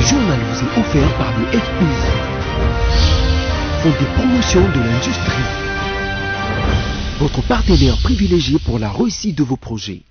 journal vous est offert par le FPI, Fonds de promotion de l'industrie, votre partenaire privilégié pour la réussite de vos projets.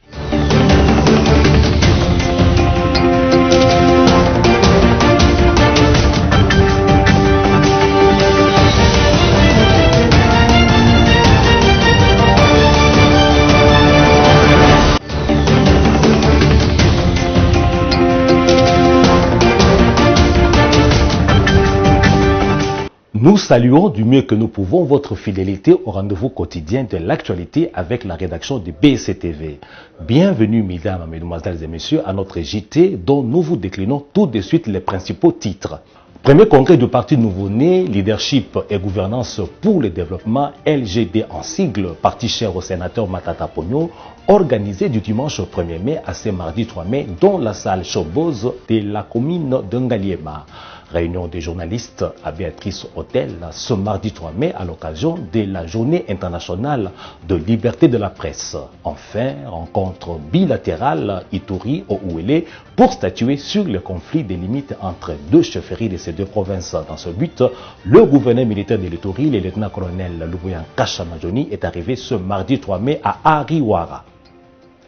Nous saluons du mieux que nous pouvons votre fidélité au rendez-vous quotidien de l'actualité avec la rédaction de BSC-TV. Bienvenue, mesdames, mesdemoiselles et messieurs, à notre JT dont nous vous déclinons tout de suite les principaux titres. Premier congrès du parti nouveau-né, leadership et gouvernance pour le développement, LGD en sigle, parti cher au sénateur Matata Pogno, organisé du dimanche 1er mai à ce mardi 3 mai dans la salle Showboz de la commune de Ngaliema. Réunion des journalistes à Béatrice Hôtel ce mardi 3 mai à l'occasion de la Journée internationale de liberté de la presse. Enfin, rencontre bilatérale Ituri au Ouélé pour statuer sur le conflit des limites entre deux chefferies de ces deux provinces. Dans ce but, le gouverneur militaire de l'Ituri, le lieutenant-colonel Lubuyan Kashamajoni, est arrivé ce mardi 3 mai à Ariwara.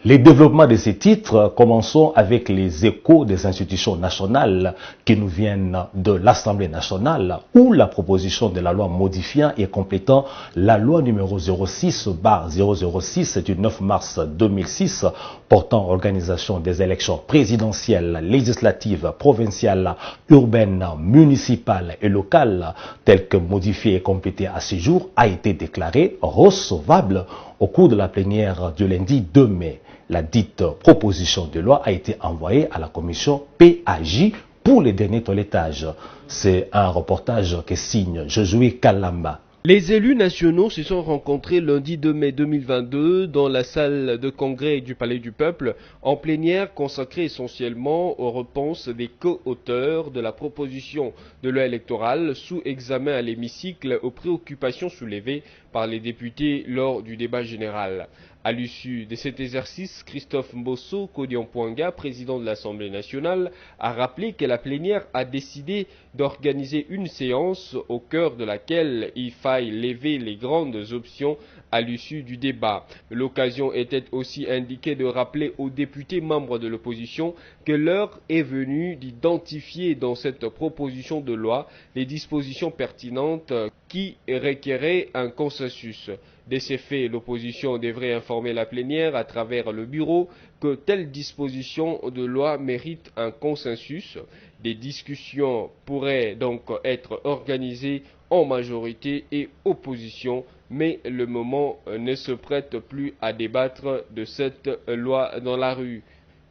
Les développements de ces titres, commençons avec les échos des institutions nationales qui nous viennent de l'Assemblée nationale où la proposition de la loi modifiant et complétant la loi numéro 06/006 du 9 mars 2006 portant organisation des élections présidentielles, législatives, provinciales, urbaines, municipales et locales, telle que modifiée et complétée à ce jour, a été déclarée recevable au cours de la plénière du lundi 2 mai. La dite proposition de loi a été envoyée à la commission PAJ pour le dernier toilettage. C'est un reportage que signe Josué Kalamba. Les élus nationaux se sont rencontrés lundi 2 mai 2022 dans la salle de congrès du Palais du Peuple en plénière consacrée essentiellement aux réponses des co-auteurs de la proposition de loi électorale sous examen à l'hémicycle aux préoccupations soulevées par les députés lors du débat général. À l'issue de cet exercice, Christophe Mbosso Kodian-Poinga, président de l'Assemblée nationale, a rappelé que la plénière a décidé d'organiser une séance au cœur de laquelle il faille lever les grandes options à l'issue du débat. L'occasion était aussi indiquée de rappeler aux députés membres de l'opposition que l'heure est venue d'identifier dans cette proposition de loi les dispositions pertinentes qui requéraient un consensus. De ces faits, l'opposition devrait informer la plénière à travers le bureau que telle disposition de loi mérite un consensus. Des discussions pourraient donc être organisées en majorité et opposition, mais le moment ne se prête plus à débattre de cette loi dans la rue.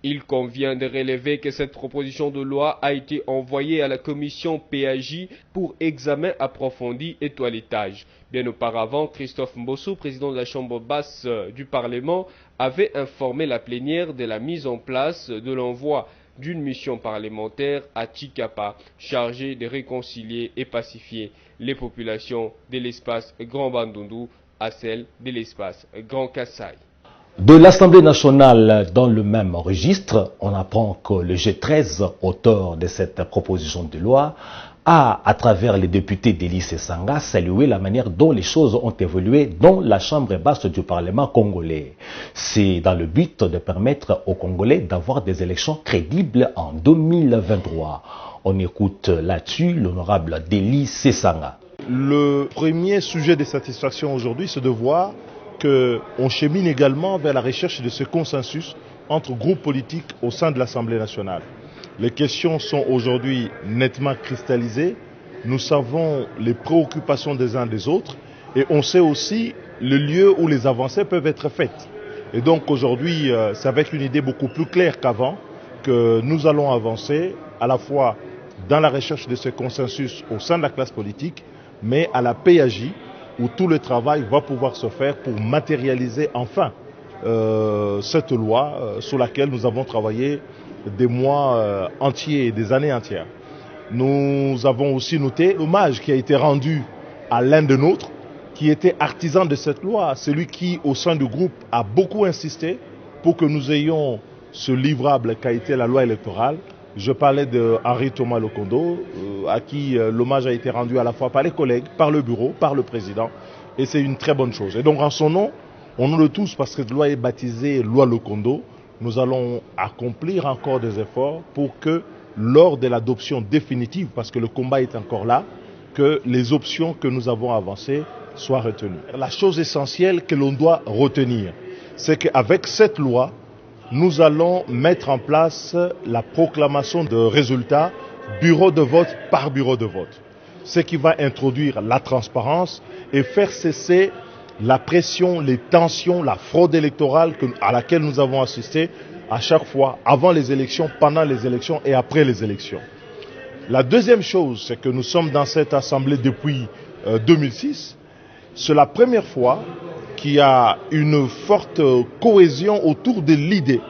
Il convient de relever que cette proposition de loi a été envoyée à la commission PAJ pour examen approfondi et toilettage. Bien auparavant, Christophe Mbosso, président de la Chambre basse du Parlement, avait informé la plénière de la mise en place de l'envoi d'une mission parlementaire à Tchikapa, chargée de réconcilier et pacifier les populations de l'espace Grand Bandundu à celles de l'espace Grand Kassai. De l'Assemblée nationale, dans le même registre, on apprend que le G13, auteur de cette proposition de loi, a, à travers les députés d'Élysée Sanga, salué la manière dont les choses ont évolué dans la Chambre basse du Parlement congolais. C'est dans le but de permettre aux Congolais d'avoir des élections crédibles en 2023. On écoute là-dessus l'honorable Élysée Sanga. Le premier sujet de satisfaction aujourd'hui, c'est de voir qu'on chemine également vers la recherche de ce consensus entre groupes politiques au sein de l'Assemblée nationale. Les questions sont aujourd'hui nettement cristallisées. Nous savons les préoccupations des uns des autres et on sait aussi le lieu où les avancées peuvent être faites. Et donc aujourd'hui, c'est avec une idée beaucoup plus claire qu'avant que nous allons avancer à la fois dans la recherche de ce consensus au sein de la classe politique, mais à la PAJ, où tout le travail va pouvoir se faire pour matérialiser enfin cette loi sur laquelle nous avons travaillé des mois entiers et des années entières. Nous avons aussi noté l'hommage qui a été rendu à l'un de nôtres, qui était artisan de cette loi, celui qui, au sein du groupe, a beaucoup insisté pour que nous ayons ce livrable qu'a été la loi électorale, Je parlais de Henri Thomas Lokondo, à qui l'hommage a été rendu à la fois par les collègues, par le bureau, par le président. Et c'est une très bonne chose. Et donc en son nom, au nom de tous, parce que cette loi est baptisée loi Lokondo, nous allons accomplir encore des efforts pour que lors de l'adoption définitive, parce que le combat est encore là, que les options que nous avons avancées soient retenues. La chose essentielle que l'on doit retenir, c'est qu'avec cette loi, nous allons mettre en place la proclamation de résultats bureau de vote par bureau de vote. Ce qui va introduire la transparence et faire cesser la pression, les tensions, la fraude électorale à laquelle nous avons assisté à chaque fois, avant les élections, pendant les élections et après les élections. La deuxième chose, c'est que nous sommes dans cette assemblée depuis 2006. C'est la première fois qu'il y a une forte cohésion autour de l'idée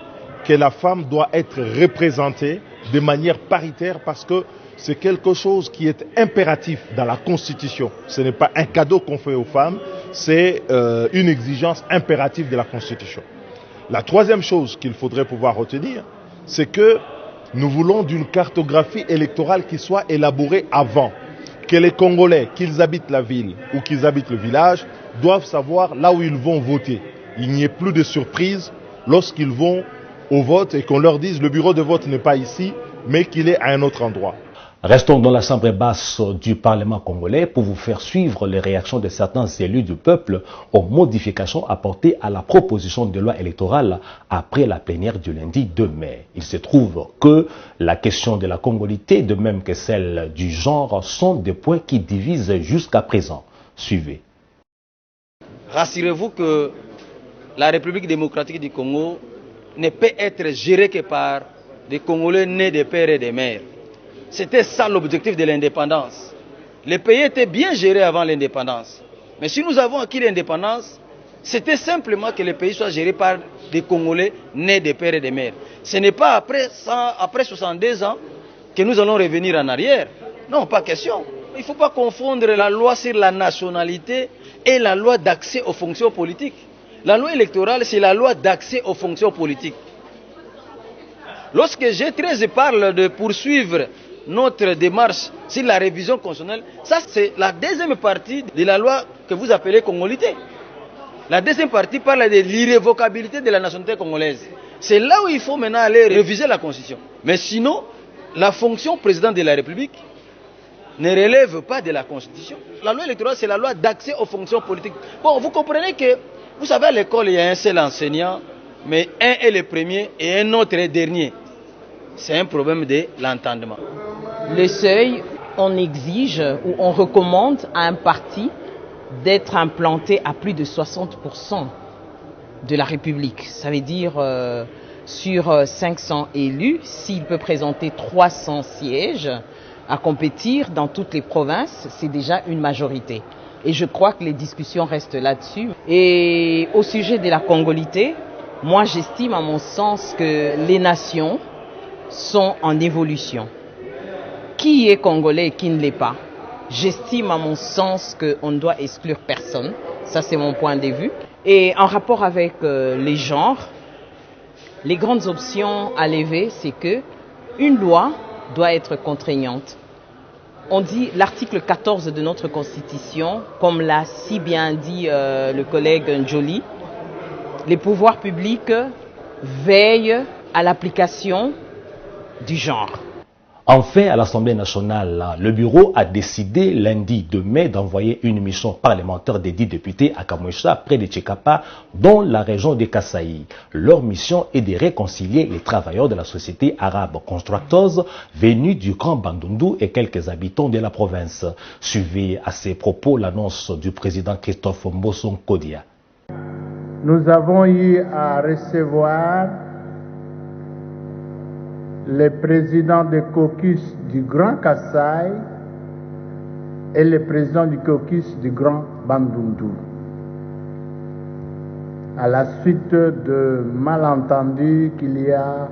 que la femme doit être représentée de manière paritaire parce que c'est quelque chose qui est impératif dans la Constitution. Ce n'est pas un cadeau qu'on fait aux femmes, c'est une exigence impérative de la Constitution. La troisième chose qu'il faudrait pouvoir retenir, c'est que nous voulons d'une cartographie électorale qui soit élaborée avant. Que les Congolais, qu'ils habitent la ville ou qu'ils habitent le village, doivent savoir là où ils vont voter. Il n'y ait plus de surprise lorsqu'ils vont au vote et qu'on leur dise le bureau de vote n'est pas ici, mais qu'il est à un autre endroit. Restons dans l'Assemblée basse du Parlement congolais pour vous faire suivre les réactions de certains élus du peuple aux modifications apportées à la proposition de loi électorale après la plénière du lundi 2 mai. Il se trouve que la question de la congolité, de même que celle du genre, sont des points qui divisent jusqu'à présent. Suivez. Rassurez-vous que la République démocratique du Congo ne peut être gérée que par des Congolais nés des pères et des mères. C'était ça l'objectif de l'indépendance. Le pays était bien géré avant l'indépendance. Mais si nous avons acquis l'indépendance, c'était simplement que le pays soit géré par des Congolais nés des pères et des mères. Ce n'est pas après 62 ans que nous allons revenir en arrière. Non, pas question. Il ne faut pas confondre la loi sur la nationalité et la loi d'accès aux fonctions politiques. La loi électorale, c'est la loi d'accès aux fonctions politiques. Lorsque G13 parle de poursuivre notre démarche sur la révision constitutionnelle, ça c'est la deuxième partie de la loi que vous appelez congolité. La deuxième partie parle de l'irrévocabilité de la nationalité congolaise. C'est là où il faut maintenant aller réviser la constitution. Mais sinon, la fonction président de la République ne relève pas de la constitution. La loi électorale, c'est la loi d'accès aux fonctions politiques. Bon, vous comprenez que, vous savez, à l'école, il y a un seul enseignant, mais un est le premier et un autre est dernier. C'est un problème de l'entendement. Le seuil, on exige ou on recommande à un parti d'être implanté à plus de 60% de la République. Ça veut dire sur 500 élus, s'il peut présenter 300 sièges à compétir dans toutes les provinces, c'est déjà une majorité. Et je crois que les discussions restent là-dessus. Et au sujet de la congolité, moi j'estime à mon sens que les nations sont en évolution. Qui est congolais et qui ne l'est pas? J'estime à mon sens qu'on ne doit exclure personne. Ça, c'est mon point de vue. Et en rapport avec les genres, les grandes options à lever, c'est que une loi doit être contraignante. On dit l'article 14 de notre Constitution, comme l'a si bien dit le collègue Njoli, les pouvoirs publics veillent à l'application du genre. Enfin, à l'Assemblée nationale, le bureau a décidé lundi 2 mai d'envoyer une mission parlementaire des 10 députés à Kamoucha, près de Tchekapa, dans la région de Kasaï. Leur mission est de réconcilier les travailleurs de la société arabe Constructors venus du Grand Bandundu et quelques habitants de la province. Suivez à ces propos l'annonce du président Christophe Mboson Kodia. Nous avons eu à recevoir le président du caucus du Grand Kasaï et le président du caucus du Grand Bandundu. À la suite de malentendus qu'il y a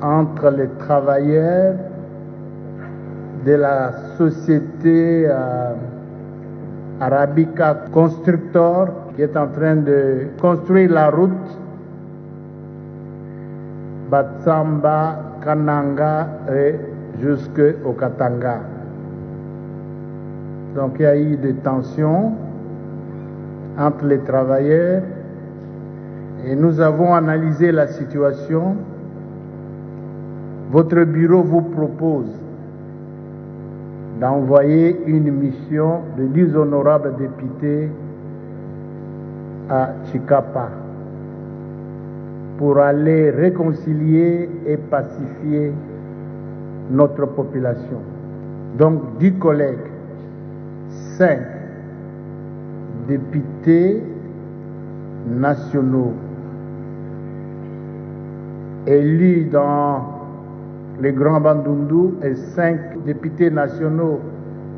entre les travailleurs de la société Arabica Constructor qui est en train de construire la route Batsamba Kananga et jusqu'au Katanga. Donc il y a eu des tensions entre les travailleurs et nous avons analysé la situation. Votre bureau vous propose d'envoyer une mission de 10 honorables députés à Chikapa pour aller réconcilier et pacifier notre population. Donc 10 collègues, 5 députés nationaux élus dans les Grands Bandundu et 5 députés nationaux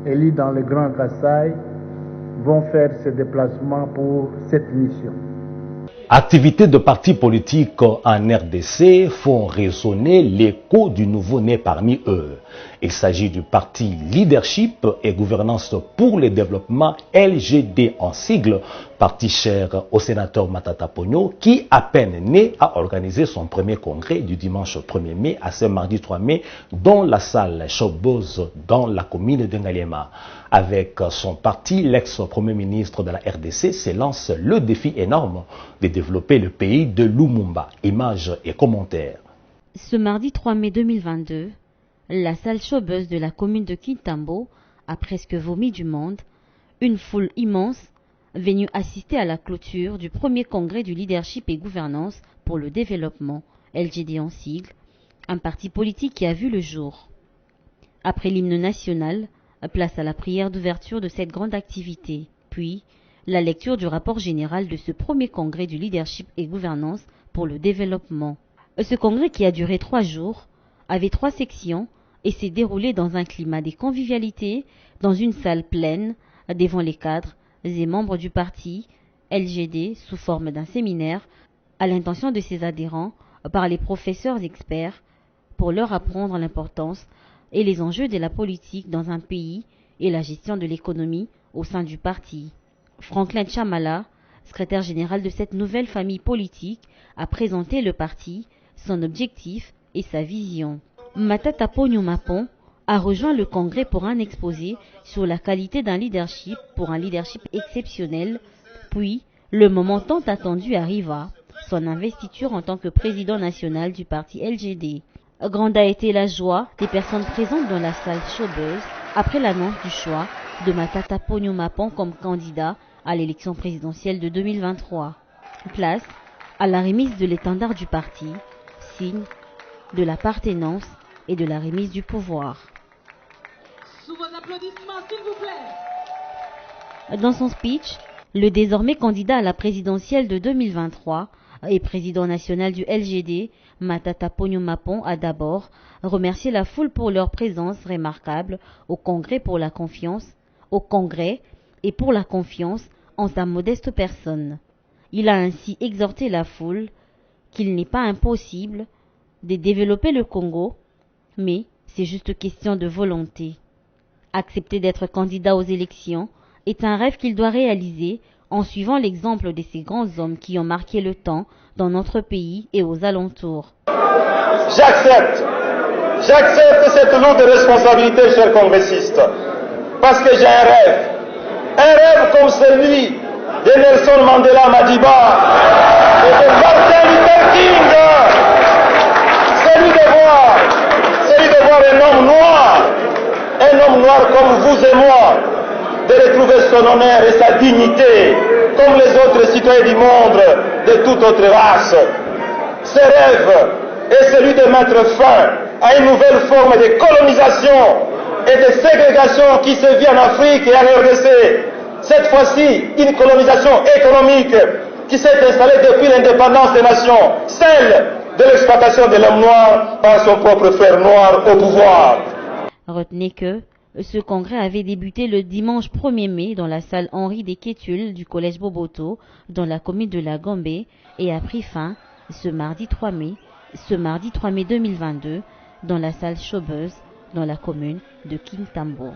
élus dans le Grand Kasaï vont faire ce déplacement pour cette mission. Activités de partis politiques en RDC font résonner l'écho du nouveau-né parmi eux. Il s'agit du parti Leadership et Gouvernance pour le Développement, LGD en sigle, parti cher au sénateur Matata Ponyo, qui, à peine né, a organisé son premier congrès du dimanche 1er mai à ce mardi 3 mai dans la salle Showbuzz dans la commune de Ngaliema. Avec son parti, l'ex-premier ministre de la RDC s'élance le défi énorme de développer le pays de Lumumba. Images et commentaires. Ce mardi 3 mai 2022, la salle Showbuzz de la commune de Kintambo a presque vomi du monde. Une foule immense venue assister à la clôture du premier congrès du leadership et gouvernance pour le développement, LGD en sigle, un parti politique qui a vu le jour. Après l'hymne national, place à la prière d'ouverture de cette grande activité, puis la lecture du rapport général de ce premier congrès du leadership et gouvernance pour le développement. Ce congrès qui a duré 3 jours avait 3 sections et s'est déroulé dans un climat de convivialité, dans une salle pleine, devant les cadres et membres du parti LGD sous forme d'un séminaire à l'intention de ses adhérents par les professeurs experts pour leur apprendre l'importance et les enjeux de la politique dans un pays et la gestion de l'économie au sein du parti. Franklin Chamala, secrétaire général de cette nouvelle famille politique, a présenté le parti, son objectif et sa vision. Matata Ponyo Mapon a rejoint le congrès pour un exposé sur la qualité d'un leadership pour un leadership exceptionnel, puis le moment tant attendu arriva, son investiture en tant que président national du parti LGD. Grande a été la joie des personnes présentes dans la salle Showbuzz après l'annonce du choix de Matata Ponyo Mapon comme candidat à l'élection présidentielle de 2023. Place à la remise de l'étendard du parti, signe de l'appartenance et de la remise du pouvoir. Sous vos applaudissements, s'il vous plaît. Dans son speech, le désormais candidat à la présidentielle de 2023 et président national du LGD, Matata Ponyo Mapon, a d'abord remercié la foule pour leur présence remarquable au congrès et pour la confiance en sa modeste personne. Il a ainsi exhorté la foule qu'il n'est pas impossible de développer le Congo, mais c'est juste question de volonté. Accepter d'être candidat aux élections est un rêve qu'il doit réaliser en suivant l'exemple de ces grands hommes qui ont marqué le temps dans notre pays et aux alentours. J'accepte cette lourde responsabilité, chers congressistes, parce que j'ai un rêve comme celui de Nelson Mandela Madiba et de Martin Luther King, celui de voir un homme noir comme vous et moi, de retrouver son honneur et sa dignité comme les autres citoyens du monde de toute autre race. Ce rêve est celui de mettre fin à une nouvelle forme de colonisation et de ségrégation qui se vit en Afrique et en RDC. Cette fois-ci, une colonisation économique qui s'est installée depuis l'indépendance des nations, celle de l'exploitation de l'homme noir par son propre frère noir au pouvoir. Retenez que ce congrès avait débuté le dimanche 1er mai dans la salle Henri Desquétules du collège Boboto, dans la commune de la Gombe, et a pris fin ce mardi 3 mai 2022, dans la salle Showbuzz, dans la commune de Kintambo.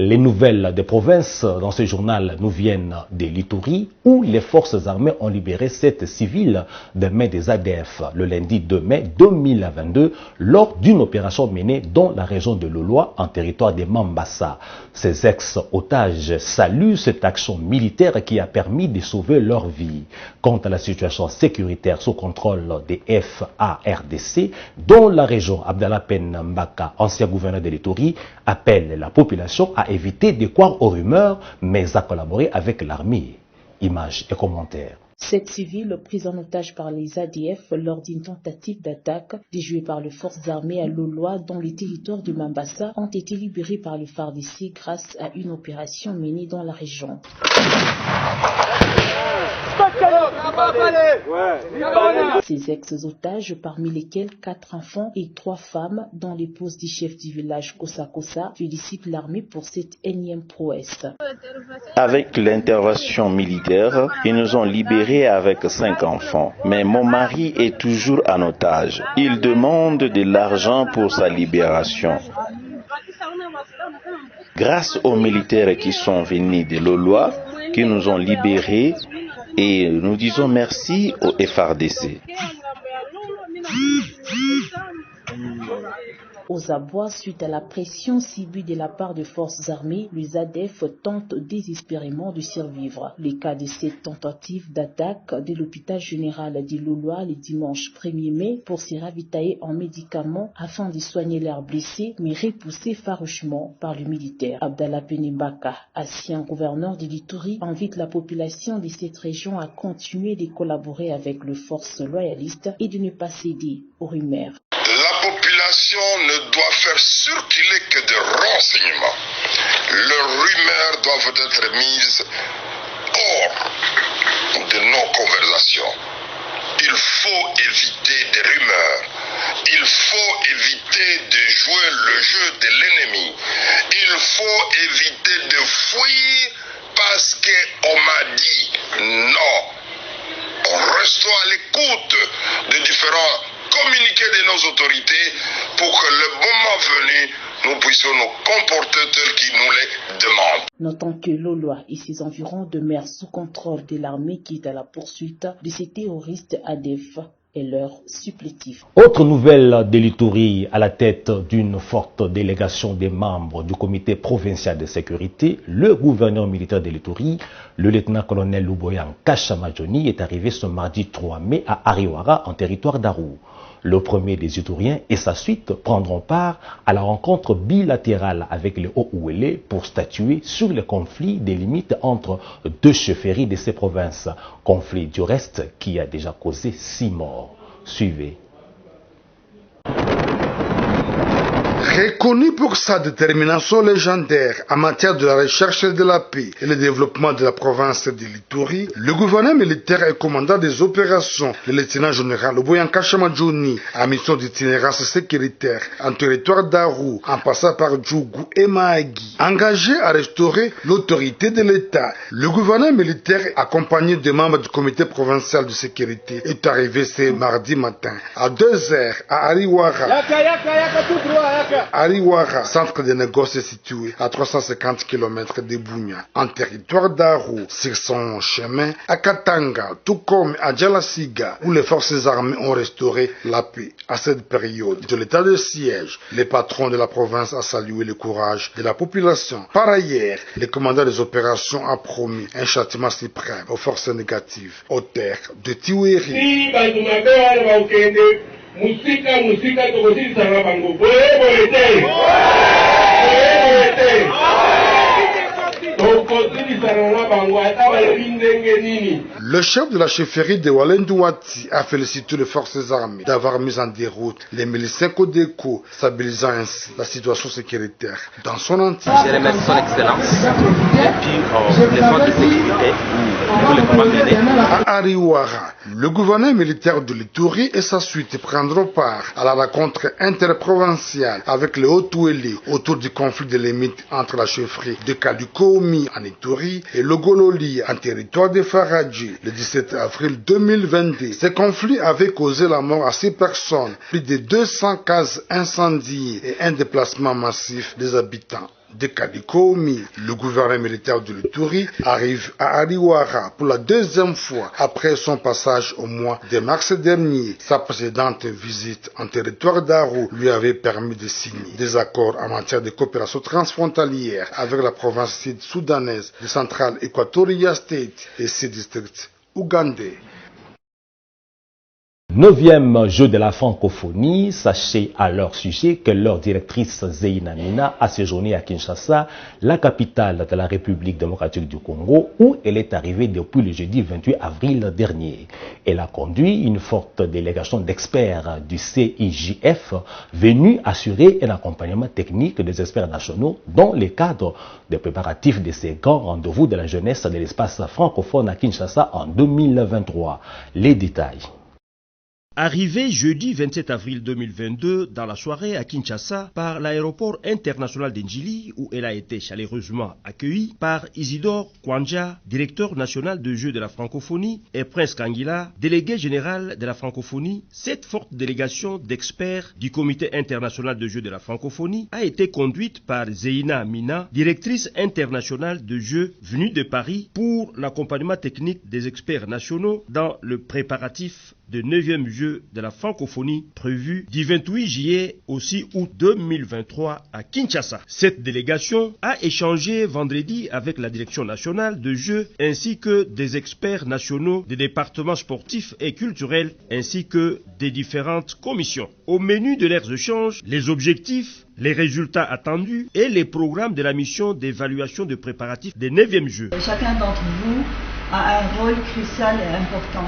Les nouvelles des provinces dans ce journal nous viennent de l'Ituri où les forces armées ont libéré 7 civils des mains des ADF le lundi 2 mai 2022 lors d'une opération menée dans la région de Loloa en territoire de Mambasa. Ces ex-otages saluent cette action militaire qui a permis de sauver leur vie. Quant à la situation sécuritaire sous contrôle des FARDC, dont la région Abdallah Pen Mbaka, ancien gouverneur de l'Ituri, appelle la population à éviter de croire aux rumeurs, mais à collaborer avec l'armée. Images et commentaires. 7 civils pris en otage par les ADF lors d'une tentative d'attaque déjouée par les forces armées à Loloa dans les territoires de Mambasa ont été libérés par le FARDC grâce à une opération menée dans la région. Ces ex-otages, parmi lesquels 4 enfants et 3 femmes, dont l'épouse du chef du village Kosa Kosa, félicitent l'armée pour cette énième prouesse. Avec l'intervention militaire, ils nous ont libérés avec 5 enfants. Mais mon mari est toujours en otage. Il demande de l'argent pour sa libération. Grâce aux militaires qui sont venus de Loloa, qui nous ont libérés, et nous disons merci au FARDC. Aux abois, suite à la pression subie de la part des forces armées, les ADF tentent désespérément de survivre. Les cas de cette tentative d'attaque de l'hôpital général de Loloa le dimanche 1er mai pour se ravitailler en médicaments afin de soigner leurs blessés, mais repoussés farouchement par le militaire. Abdallah Penembaka, ancien gouverneur de l'Ituri, invite la population de cette région à continuer de collaborer avec les forces loyalistes et de ne pas céder aux rumeurs. La population ne doit faire circuler que des renseignements. Les rumeurs doivent être mises hors de nos conversations. Il faut éviter des rumeurs. Il faut éviter de jouer le jeu de l'ennemi. Il faut éviter de fuir parce qu'on m'a dit non. Restons à l'écoute de différents communiquer de nos autorités pour que le moment venu, nous puissions nous comporter tel qu'ils nous les demandent. Notons que Loloa et ses environs demeurent sous contrôle de l'armée qui est à la poursuite de ces terroristes ADF et leurs supplétifs. Autre nouvelle de l'Ituri, à la tête d'une forte délégation des membres du comité provincial de sécurité, le gouverneur militaire de l'Ituri, le lieutenant-colonel Luboyan Kashamajoni, est arrivé ce mardi 3 mai à Ariwara, en territoire d'Arou. Le premier des Ituriens et sa suite prendront part à la rencontre bilatérale avec les Haut-Ouélé pour statuer sur le conflit des limites entre 2 chefferies de ces provinces. Conflit du reste qui a déjà causé 6 morts. Suivez. Reconnu pour sa détermination légendaire en matière de la recherche de la paix et le développement de la province de l'Ituri, le gouverneur militaire et commandant des opérations, le lieutenant-général Luboyan Kashamajoni, a mission d'itinérance sécuritaire en territoire d'Arou, en passant par Djougou et Mahagi, engagé à restaurer l'autorité de l'État. Le gouverneur militaire, accompagné des membres du comité provincial de sécurité, est arrivé ce mardi matin à 2h à Ariwara. Ariwara, centre de négociés situé à 350 km de Bunia, en territoire d'Arou, sur son chemin à Katanga, tout comme à Djalasiga, où les forces armées ont restauré la paix. À cette période de l'état de siège, les patrons de la province a salué le courage de la population. Par ailleurs, le commandant des opérations a promis un châtiment suprême aux forces négatives, aux terres de Tiweri. Le chef de la chefferie de Walendouati a félicité les forces armées d'avoir mis en déroute les miliciens Codeco, stabilisant ainsi la situation sécuritaire dans son entier. Je remercie son excellence et puis les forces de sécurité pour les combats menés. À Ariwara, le gouverneur militaire de l'Ituri et sa suite prendront part à la rencontre interprovinciale avec les Haut-Ouélé autour du conflit de limites entre la chefferie de Kalikomi en Ituri et le Gololi en territoire de Faradji le 17 avril 2022. Ce conflit avait causé la mort à 6 personnes, plus de 200 cases incendiées et un déplacement massif des habitants. de Kadikomi. Le gouverneur militaire de l'Ituri arrive à Ariwara pour la deuxième fois après son passage au mois de mars dernier. Sa précédente visite en territoire d'Aru lui avait permis de signer des accords en matière de coopération transfrontalière avec la province sud-soudanaise de Central Equatoria State et ses districts ougandais. 9e jeu de la francophonie, sachez à leur sujet que leur directrice Zeina Mina a séjourné à Kinshasa, la capitale de la République démocratique du Congo, où elle est arrivée depuis le jeudi 28 avril dernier. Elle a conduit une forte délégation d'experts du CIJF venus assurer un accompagnement technique des experts nationaux dans le cadre des préparatifs de ces grands rendez-vous de la jeunesse de l'espace francophone à Kinshasa en 2023. Les détails. Arrivé jeudi 27 avril 2022 dans la soirée à Kinshasa par l'aéroport international d'Njili où elle a été chaleureusement accueillie par Isidore Kwanja, directeur national de Jeux de la francophonie, et Prince Kangila, délégué général de la francophonie. Cette forte délégation d'experts du comité international de Jeux de la francophonie a été conduite par Zeina Mina, directrice internationale de Jeux venue de Paris pour l'accompagnement technique des experts nationaux dans le préparatif de 9e jeu de la francophonie prévu du 28 juillet au 6 août 2023 à Kinshasa. Cette délégation a échangé vendredi avec la direction nationale de jeux ainsi que des experts nationaux des départements sportifs et culturels ainsi que des différentes commissions. Au menu de leurs échanges, les objectifs, les résultats attendus et les programmes de la mission d'évaluation de préparatifs des 9e jeux. Chacun d'entre vous a un rôle crucial et important.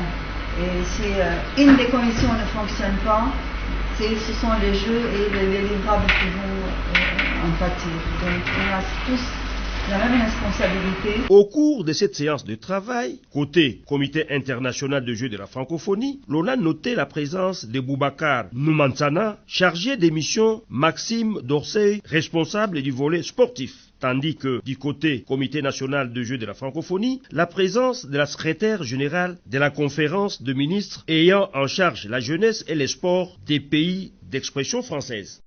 Et si une des commissions ne fonctionne pas, ce sont les jeux et les livrables qui vont en pâtir. Donc on a tous la même responsabilité. Au cours de cette séance de travail, côté Comité international de jeux de la francophonie, l'on a noté la présence de Boubacar Noumansana, chargé des missions, Maxime Dorsey, responsable du volet sportif. Tandis que, du côté Comité national de jeux de la francophonie, la présence de la secrétaire générale de la conférence de ministres ayant en charge la jeunesse et les sports des pays d'expression française.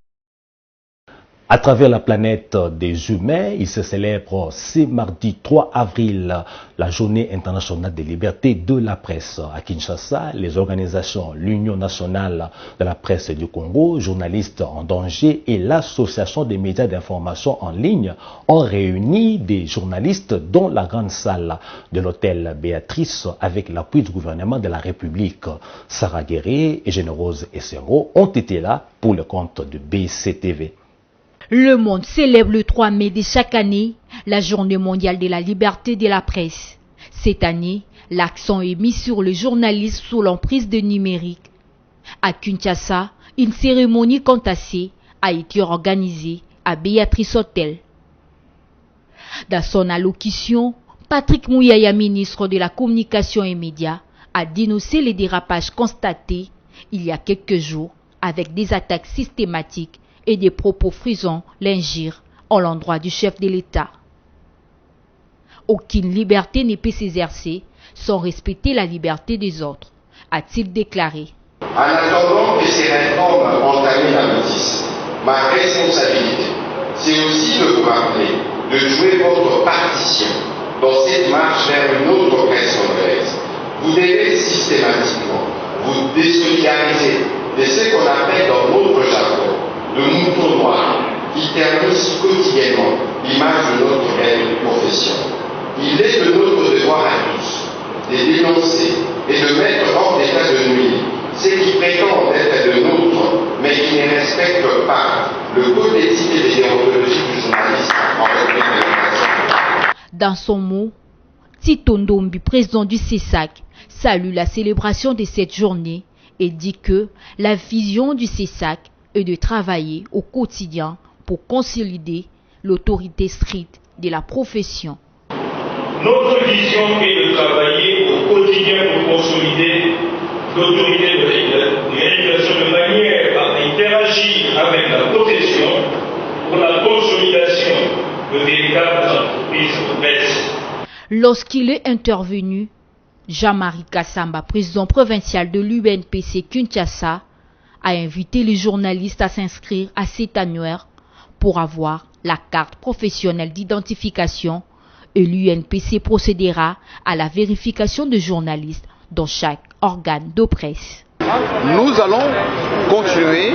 À travers la planète des humains, il se célèbre ce mardi 3 avril la journée internationale des libertés de la presse. À Kinshasa, les organisations l'Union nationale de la presse du Congo, Journalistes en danger et l'Association des médias d'information en ligne ont réuni des journalistes dans la grande salle de l'hôtel Béatrice avec l'appui du gouvernement de la République. Sarah Guéré et Générose Essero ont été là pour le compte de BCTV. Le monde célèbre le 3 mai de chaque année la journée mondiale de la liberté de la presse. Cette année, l'accent est mis sur le journalisme sous l'emprise de numérique. À Kinshasa, une cérémonie contassée a été organisée à Béatrice Hotel. Dans son allocution, Patrick Mouyaya, ministre de la Communication et Médias, a dénoncé les dérapages constatés il y a quelques jours avec des attaques systématiques et des propos frisants l'injure en l'endroit du chef de l'État. Aucune liberté ne peut s'exercer sans respecter la liberté des autres, a-t-il déclaré. En attendant que ces réformes entamées n'aboutissent, ma responsabilité, c'est aussi de vous rappeler de jouer votre partition dans cette marche vers une autre presse congolaise. Vous devez systématiquement vous désolidariser de ce qu'on appelle dans notre jargon le mouton noir qui ternissent quotidiennement l'image de notre belle profession. Il est de notre devoir à tous de dénoncer et de mettre hors d'état de nuire ceux qui prétendent être de nôtres mais qui ne respectent pas le code éthique et les déontologies du journaliste en République démocratique. Dans son mot, Tito Ndombi, président du CESAC, salue la célébration de cette journée et dit que la vision du CESAC et de travailler au quotidien pour consolider l'autorité stricte de la profession. Notre vision est de travailler au quotidien pour consolider l'autorité de l'éducation de manière à interagir avec la profession pour la consolidation de véritables entreprises de presse. Lorsqu'il est intervenu, Jean-Marie Kassamba, président provincial de l'UNPC Kinshasa, a invité les journalistes à s'inscrire à cet annuaire pour avoir la carte professionnelle d'identification et l'UNPC procédera à la vérification de journalistes dans chaque organe de presse. Nous allons continuer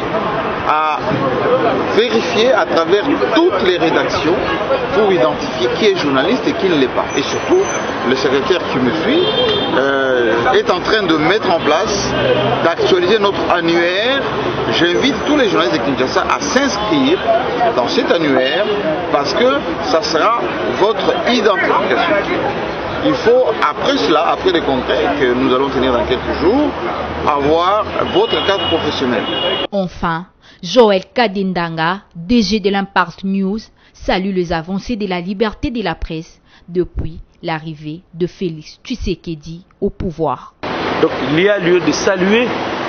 à vérifier à travers toutes les rédactions pour identifier qui est journaliste et qui ne l'est pas. Et surtout, le secrétaire qui me suit est en train de mettre en place, d'actualiser notre annuaire. J'invite tous les journalistes de Kinshasa à s'inscrire dans cet annuaire parce que ça sera votre identification. Il faut, après cela, après les congrès que nous allons tenir dans quelques jours, avoir votre carte professionnelle. Enfin, Joël Kadindanga, DG de l'Impact News, salue les avancées de la liberté de la presse depuis l'arrivée de Félix Tshisekedi au pouvoir. Donc il y a lieu de saluer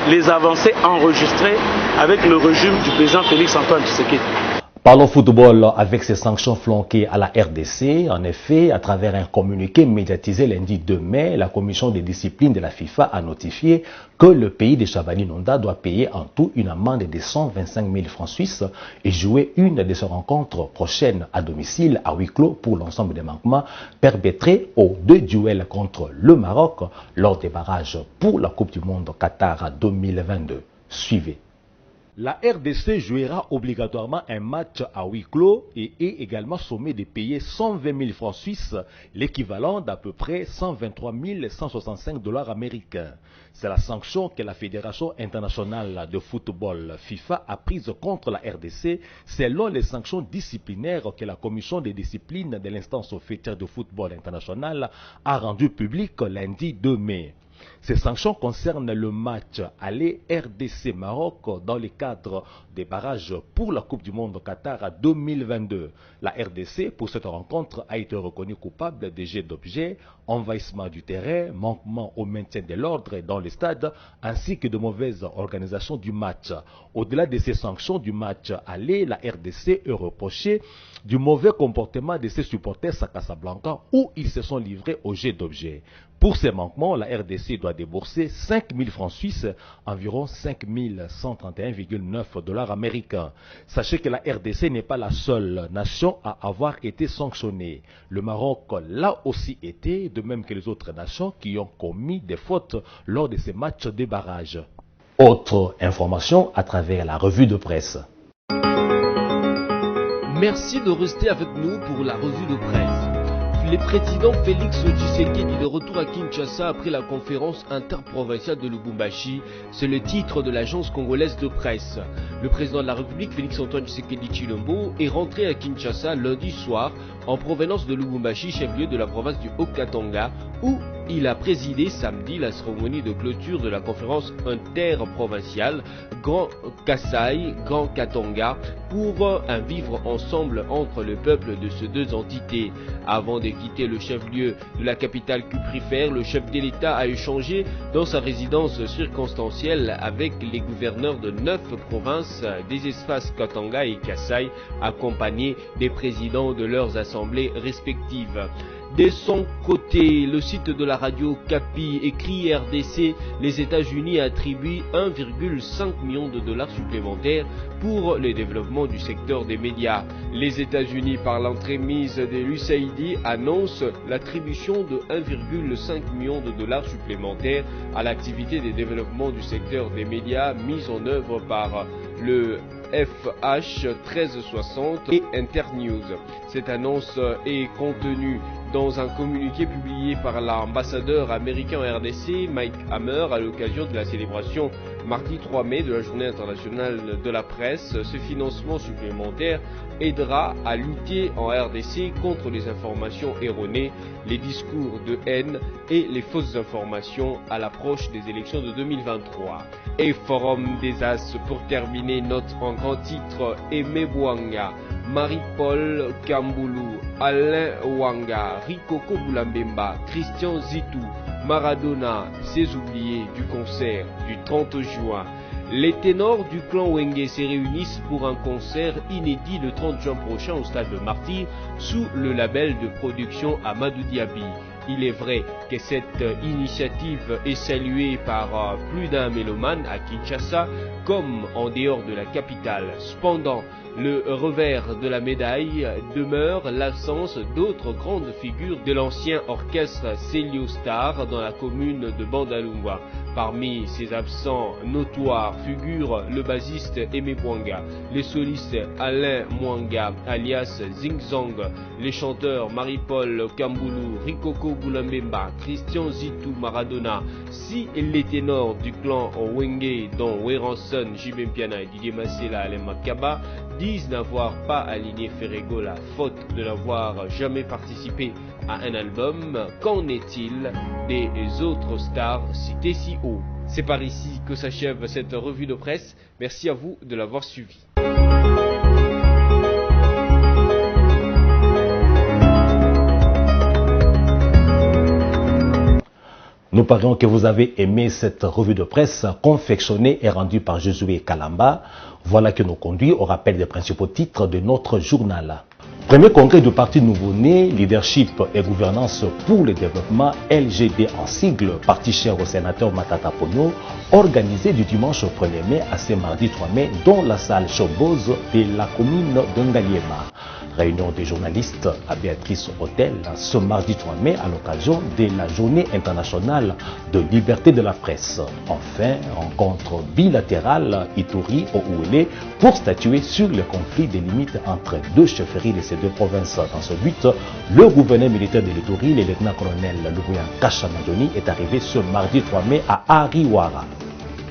les avancées enregistrées avec le régime du président Félix Antoine Tshisekedi. Parlons football avec ces sanctions flanquées à la RDC. En effet, à travers un communiqué médiatisé lundi 2 mai, la commission des disciplines de la FIFA a notifié que le pays de Chavani Nonda doit payer en tout une amende de 125 000 francs suisses et jouer une de ses rencontres prochaines à domicile à huis clos pour l'ensemble des manquements perpétrés aux 2 duels contre le Maroc lors des barrages pour la Coupe du Monde Qatar 2022. Suivez. La RDC jouera obligatoirement un match à huis clos et est également sommée de payer 120 000 francs suisses, l'équivalent d'à peu près 123 165 $ américains. C'est la sanction que la Fédération internationale de football FIFA a prise contre la RDC selon les sanctions disciplinaires que la commission des disciplines de l'instance fétière de football international a rendues publiques lundi 2 mai. Ces sanctions concernent le match aller RDC-Maroc dans le cadre des barrages pour la Coupe du Monde Qatar 2022. La RDC, pour cette rencontre, a été reconnue coupable de jets d'objets, envahissement du terrain, manquement au maintien de l'ordre dans le stade, ainsi que de mauvaise organisation du match. Au-delà de ces sanctions du match aller, la RDC est reprochée du mauvais comportement de ses supporters à Casablanca où ils se sont livrés aux jets d'objets. Pour ces manquements, la RDC doit débourser 5 000 francs suisses, environ 5 131,9 $ américains. Sachez que la RDC n'est pas la seule nation à avoir été sanctionnée. Le Maroc l'a aussi été, de même que les autres nations qui ont commis des fautes lors de ces matchs de barrage. Autre information à travers la revue de presse. Merci de rester avec nous pour la revue de presse. Le président Félix Tshisekedi de retour à Kinshasa après la conférence interprovinciale de Lubumbashi, c'est le titre de l'agence congolaise de presse. Le président de la République, Félix Antoine Tshisekedi Tshilombo, est rentré à Kinshasa lundi soir en provenance de Lubumbashi, chef-lieu de la province du Haut-Katanga, où il a présidé samedi la cérémonie de clôture de la conférence interprovinciale Grand Kasaï, Grand Katanga pour un vivre ensemble entre le peuple de ces deux entités. Avant de quitter le chef-lieu de la capitale cuprifère, le chef de l'État a échangé dans sa résidence circonstancielle avec les gouverneurs de 9 provinces des espaces Katanga et Kasaï, accompagnés des présidents de leurs assemblées respectives. De son côté, le site de la radio Capi écrit RDC, les États-Unis attribuent 1,5 million de $ supplémentaires pour le développement du secteur des médias. Les États-Unis, par l'entremise de l'USAID, annoncent l'attribution de 1,5 million de $ supplémentaires à l'activité de développement du secteur des médias mise en œuvre par le FH 1360 et Internews. Cette annonce est contenue dans un communiqué publié par l'ambassadeur américain en RDC, Mike Hammer, à l'occasion de la célébration mardi 3 mai de la Journée internationale de la presse. Ce financement supplémentaire aidera à lutter en RDC contre les informations erronées, les discours de haine et les fausses informations à l'approche des élections de 2023. Et Forum des As, pour terminer, note en grand titre Aimé Bouanga, Marie-Paul Kamboulou, Alain Ouanga, Rikoko Boulambemba, Christian Zitou, Maradona, ces oubliés du concert du 30 juin. Les ténors du clan Wenge se réunissent pour un concert inédit le 30 juin prochain au stade de Martyr sous le label de production Amadou Diaby. Il est vrai que cette initiative est saluée par plus d'un mélomane à Kinshasa comme en dehors de la capitale. Cependant, Le revers de la médaille demeure l'absence d'autres grandes figures de l'ancien orchestre Célio Star dans la commune de Bandalungwa. Parmi ces absents notoires figurent le bassiste Aimé Bwanga, les solistes Alain Mwanga alias Zingzong, les chanteurs Marie-Paul Kambulu, Rikoko Boulambemba, Christian Zitou Maradona, si les ténors du clan Wenge dont Weranson, Jibempiana et Didier Massela Alain Makaba disent n'avoir pas aligné Ferregola faute de n'avoir jamais participé à un album, qu'en est-il des autres stars citées si haut? C'est par ici que s'achève cette revue de presse. Merci à vous de l'avoir suivi. Nous parions que vous avez aimé cette revue de presse confectionnée et rendue par Josué Kalamba. Voilà qui nous conduit au rappel des principaux titres de notre journal. Premier congrès du Parti nouveau-né, Leadership et Gouvernance pour le Développement, LGD en sigle, parti cher au sénateur Matata Ponyo, organisé du dimanche 1er mai à ce mardi 3 mai dans la salle Showboz de la commune de Ngaliema. Réunion des journalistes à Béatrice Hôtel ce mardi 3 mai à l'occasion de la Journée internationale de liberté de la presse. Enfin, rencontre bilatérale Ituri au Ouélé pour statuer sur le conflit des limites entre deux chefferies de ces deux provinces. Dans ce but, le gouverneur militaire de l'Ituri, le lieutenant-colonel Lubuyan Kashamadjoni, est arrivé ce mardi 3 mai à Ariwara.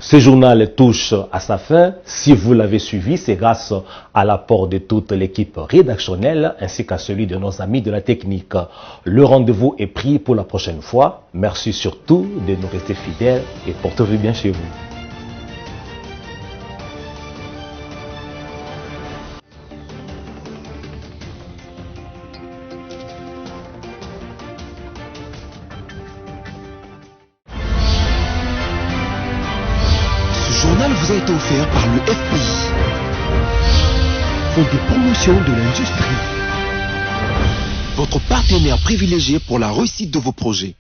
Ce journal touche à sa fin. Si vous l'avez suivi, c'est grâce à l'apport de toute l'équipe rédactionnelle ainsi qu'à celui de nos amis de la technique. Le rendez-vous est pris pour la prochaine fois. Merci surtout de nous rester fidèles et portez-vous bien chez vous. Vous a été offert par le FPI, Fonds de promotion de l'industrie, votre partenaire privilégié pour la réussite de vos projets.